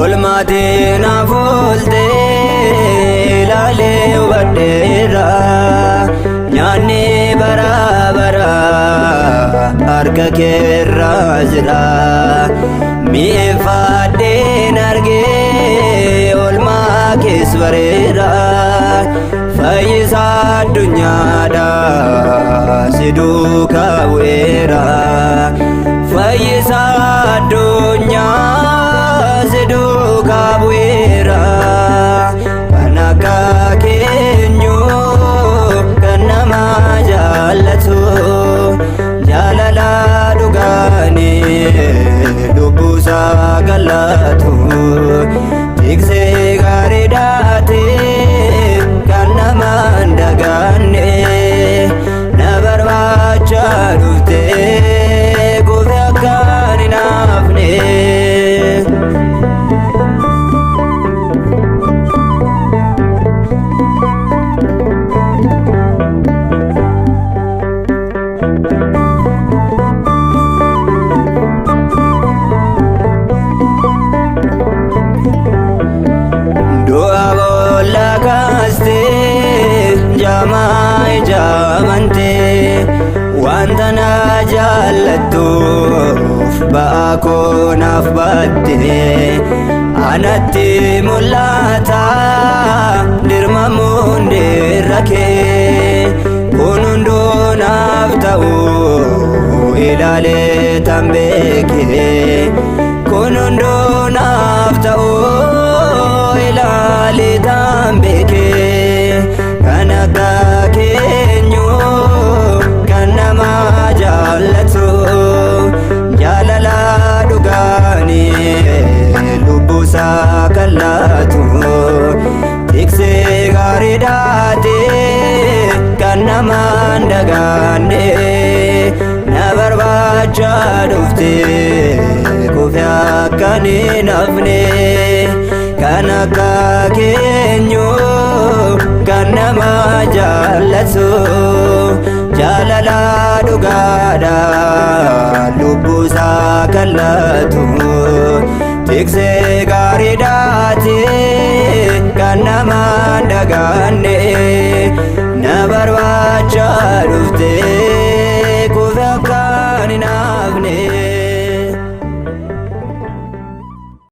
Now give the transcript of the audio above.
Olmatina volte lale vadera nyanni bara bara arga kerra jira mi fade narge olma kesvarera faisa dunya da sidu kawera faisa dunya sidu kabuera kanaka kenyo kanama jalatu jalala dugani dubusa galatu tikse garidate kanama ndagane nabarbacha dufte gofakani nafne jamai jamante wantana jalatu baako nafbatte anatti mulata dirma munde rake kunundo naftau ilale tambeke kunundo naftau ilale tambeke kanaka kenyo kanama jalatu jalala dugani lubusa kalatu tikse garidate kanama ndagane nabarbacha dufte kufya kani nafne kanaka kenyo kanama jalatu jalala dugada lubusa kalatu tikse garidate kanama ndagane nabarbacha dufte